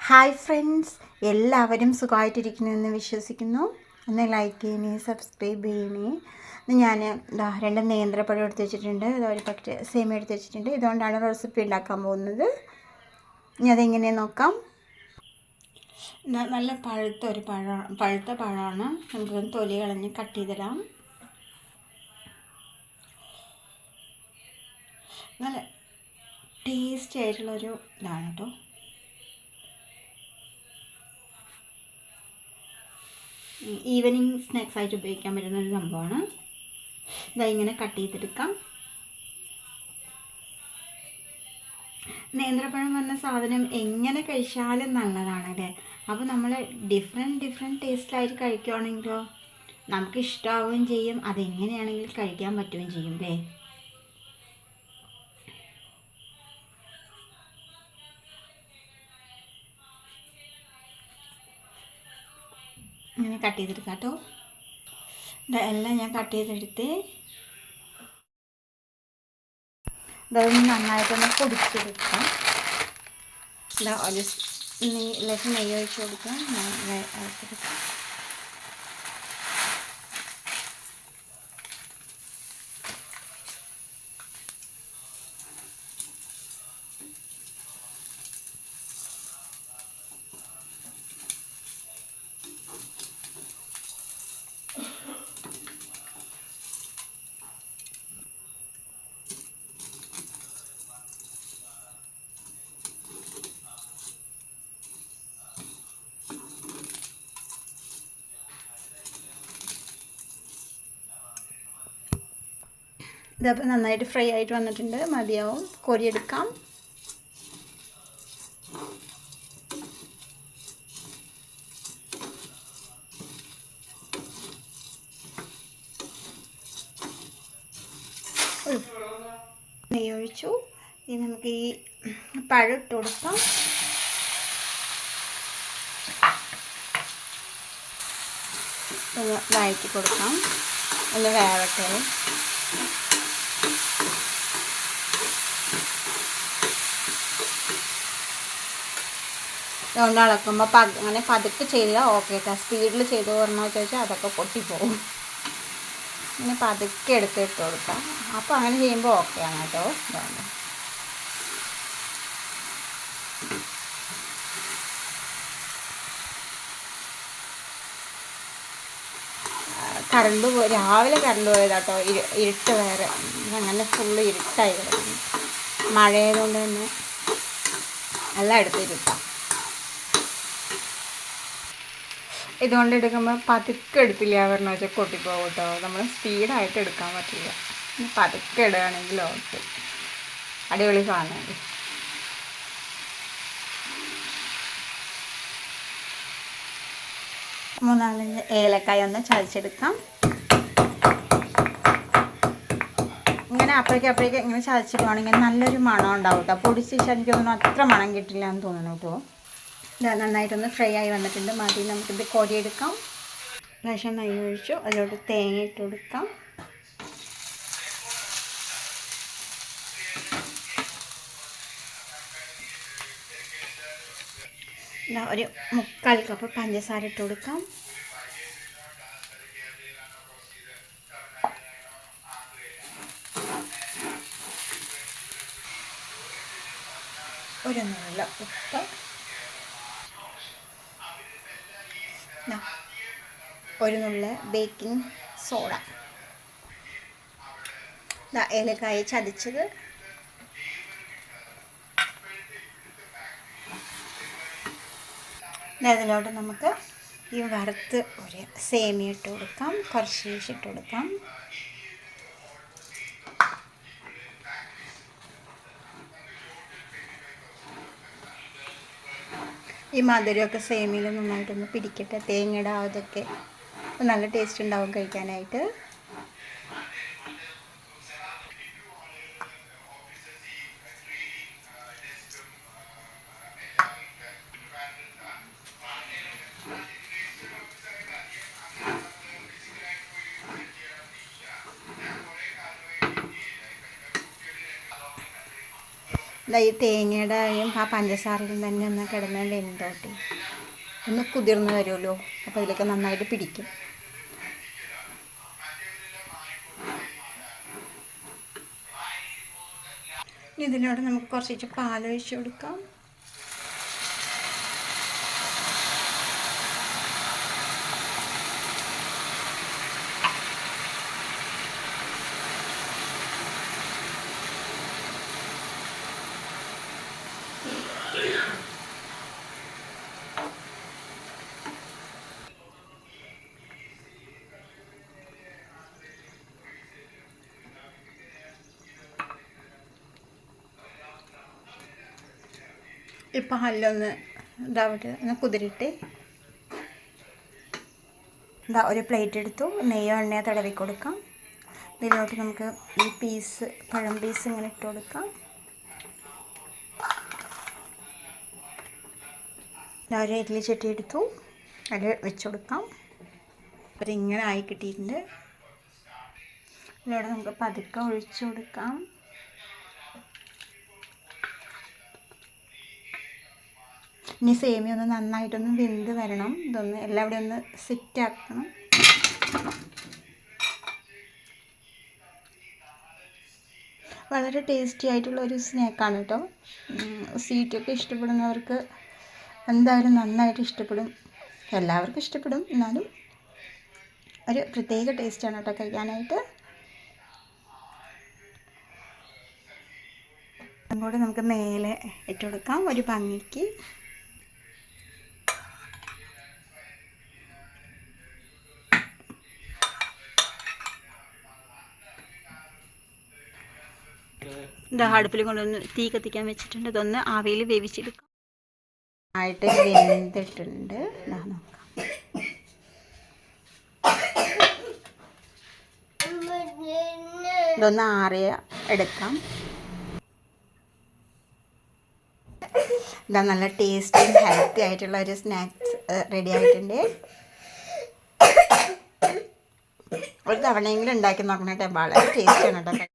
Hi friends, എല്ലാവരും സുഖമായിട്ടിരിക്കുന്നുവെന്ന് വിശ്വസിക്കുന്നു. ഒന്ന് ലൈക്ക് ചെയ്യണേ, സബ്സ്ക്രൈബ് ചെയ്യണേ. ഞാൻ രണ്ട് നേന്ത്രപ്പഴം എടുത്ത് വെച്ചിട്ടുണ്ട്, ഒരു പാക്കറ്റ് സേമിയ എടുത്ത് വെച്ചിട്ടുണ്ട്. ഇതുകൊണ്ടാണ് റെസിപ്പി ഉണ്ടാക്കാൻ പോകുന്നത്. ഇനി അതെങ്ങനെയാണ് നോക്കാം. നല്ല പഴുത്ത പഴമാണ്. നമുക്ക് തൊലി കളഞ്ഞ് കട്ട് ചെയ്തിടാം. നല്ല ടേസ്റ്റി ആയിട്ടുള്ളൊരു ഇതാണ് കേട്ടോ. ഈവനിങ് സ്നാക്സ് ആയിട്ട് ഉപയോഗിക്കാൻ പറ്റുന്നൊരു സംഭവമാണ്. ഇങ്ങനെ കട്ട് ചെയ്തെടുക്കാം. നേന്ത്രപ്പഴം പറഞ്ഞ സാധനം എങ്ങനെ കഴിച്ചാലും നല്ലതാണല്ലേ. അപ്പോൾ നമ്മൾ ഡിഫറെൻറ്റ് ടേസ്റ്റിലായിട്ട് കഴിക്കുകയാണെങ്കിലോ നമുക്ക് ഇഷ്ടമാവുകയും ചെയ്യും, അതെങ്ങനെയാണെങ്കിലും കഴിക്കാൻ പറ്റുകയും ചെയ്യും അല്ലേ. ഇങ്ങനെ കട്ട് ചെയ്തെടുക്കാം കേട്ടോ. എല്ലാം ഞാൻ കട്ട് ചെയ്തെടുത്ത് ഇതൊന്ന് നന്നായിട്ടൊന്ന് പൊടിച്ചെടുക്കാം. ഒരു നെയ്യ് ഒഴിച്ച് കൊടുക്കാം. ഇതപ്പോൾ നന്നായിട്ട് ഫ്രൈ ആയിട്ട് വന്നിട്ടുണ്ട്. മതിയാവും, കോരിയെടുക്കാം. നെയ്യ് ഒഴിച്ചു. ഇനി നമുക്ക് ഈ പഴം ഇട്ട് കൊടുക്കാം. ഒന്ന് വഴറ്റി കൊടുക്കാം, ഒന്ന് വേവട്ടെ. അതുകൊണ്ട് ഇളക്കുമ്പോൾ അങ്ങനെ പതുക്കെ ചെയ്താൽ ഓക്കെ കേട്ടോ. സ്പീഡിൽ ചെയ്ത് പറഞ്ഞാൽ ചോദിച്ചാൽ അതൊക്കെ പൊട്ടിപ്പോവും. ഇങ്ങനെ പതുക്കെ ഇട്ട് കൊടുക്കാം. അപ്പോൾ അങ്ങനെ ചെയ്യുമ്പോൾ ഓക്കെയാണ് കേട്ടോ. ഇതുകൊണ്ട് രാവിലെ കറണ്ട് പോയതാട്ടോ. ഇരുട്ട് വേറെ, അങ്ങനെ ഫുള്ള് ഇരുട്ടായി കിടക്കുന്നു. മഴയായതുകൊണ്ട് തന്നെ എല്ലാം എടുത്തിരുത്താം. ഇതുകൊണ്ട് എടുക്കുമ്പോൾ പതുക്കെ എടുത്തില്ല പറഞ്ഞ വെച്ചാൽ കൊട്ടിപ്പോകും കേട്ടോ. നമ്മൾ സ്പീഡായിട്ട് എടുക്കാൻ പറ്റില്ല. പതുക്കെ ഇടുകയാണെങ്കിൽ ഓക്കെ, അടിപൊളി സാധനമാണ്. മൂന്നാലഞ്ച് ഏലക്കായ ഒന്ന് ചതച്ചെടുക്കാം. ഇങ്ങനെ അപ്പോഴേക്ക് ഇങ്ങനെ ചതച്ചിടുവാണെങ്കിൽ നല്ലൊരു മണം ഉണ്ടാവും കേട്ടോ. പൊടിച്ച് എനിക്ക് തോന്നുന്നു അത്ര മണം കിട്ടില്ല എന്ന് തോന്നുന്നു കേട്ടോ. നന്നായിട്ടൊന്ന് ഫ്രൈ ആയി വന്നിട്ടുണ്ട്. മതി, നമുക്കിത് കോരിയെടുക്കാം. ലേശം നെയ്യ് ഒഴിച്ചു, അതിലോട്ട് തേങ്ങ ഇട്ട് കൊടുക്കാം. ഒരു 3/4 കപ്പ് പഞ്ചസാര ഇട്ട് കൊടുക്കാം. ഒരു നുള്ള ഉപ്പ്, ഒരു നുള്ള ബേക്കിംഗ് സോഡ, ഏലക്കായ ചതച്ചത്, അതിലോട്ട് നമുക്ക് ഈ വറുത്ത് ഒരു സേമിയ ഇട്ട് കൊടുക്കാം. കുറച്ച് ഇട്ട് കൊടുക്കാം. ഈ മധുരമൊക്കെ സേമിയയിൽ നന്നായിട്ടൊന്ന് പിടിക്കട്ടെ. തേങ്ങയുടെ അതൊക്കെ നല്ല ടേസ്റ്റ് ഉണ്ടാവും കഴിക്കാനായിട്ട്. ഈ തേങ്ങയുടെയും ആ പഞ്ചസാരയിലും തന്നെ ഒന്ന് കിടന്ന് വെന്തോട്ടെ, ഒന്ന് കുതിർന്ന് വരുമല്ലോ, അപ്പോൾ ഇതിലൊക്കെ നന്നായിട്ട് പിടിക്കും. ഇതിനോട് നമുക്ക് കുറച്ച് പാലൊഴിച്ച് കൊടുക്കാം. ഈ പാലിലൊന്ന് ഇതാവട്ടെ, ഒന്ന് കുതിരിട്ട് ഒരു പ്ലേറ്റ് എടുത്തു, നെയ്യോ എണ്ണയോ തടവി കൊടുക്കാം. ഇതിലോട്ട് നമുക്ക് ഈ പഴം പീസ് ഇങ്ങനെ ഇട്ട് കൊടുക്കാം. ഒരു ഇഡ്ഡലി ചട്ടി എടുത്തു, അത് വെച്ച് കൊടുക്കാം. അപ്പോൾ ഇങ്ങനെ ആയി കിട്ടിയിട്ടുണ്ട്. ഇതിലൂടെ നമുക്ക് പതുക്കെ ഒഴിച്ച് കൊടുക്കാം. ഇനി സേമിയ ഒന്ന് നന്നായിട്ടൊന്ന് വെന്ത് വരണം. ഇതൊന്ന് എല്ലാവരും ഒന്ന് സെറ്റാക്കണം. വളരെ ടേസ്റ്റി ആയിട്ടുള്ള ഒരു സ്നാക്കാണ് കേട്ടോ. സ്വീറ്റൊക്കെ ഇഷ്ടപ്പെടുന്നവർക്ക് എന്തായാലും നന്നായിട്ട് ഇഷ്ടപ്പെടും. എല്ലാവർക്കും ഇഷ്ടപ്പെടും, എന്നാലും ഒരു പ്രത്യേക ടേസ്റ്റാണ് കേട്ടോ കഴിക്കാനായിട്ട്. അതുകൂടെ നമുക്ക് മേലെ ഇട്ട് കൊടുക്കാം ഒരു ഭംഗിക്ക്. അടുപ്പിൽ കൊണ്ടൊന്ന് തീ കത്തിക്കാൻ വെച്ചിട്ടുണ്ട്. ഇതൊന്ന് ആവിയിൽ വേവിച്ചെടുക്കാം. ആയിട്ട് വെന്തിട്ടുണ്ട്. നോക്കാം, ഇതൊന്ന് ആറിയ എടുക്കാം. ഇതാ നല്ല ടേസ്റ്റി ഹെൽത്തി ആയിട്ടുള്ള ഒരു സ്നാക്സ് റെഡി ആയിട്ടുണ്ട്. ഒരു തവണയെങ്കിലും ഉണ്ടാക്കി നോക്കണം കേട്ടോ. വളരെ ടേസ്റ്റാണ് കേട്ടോ.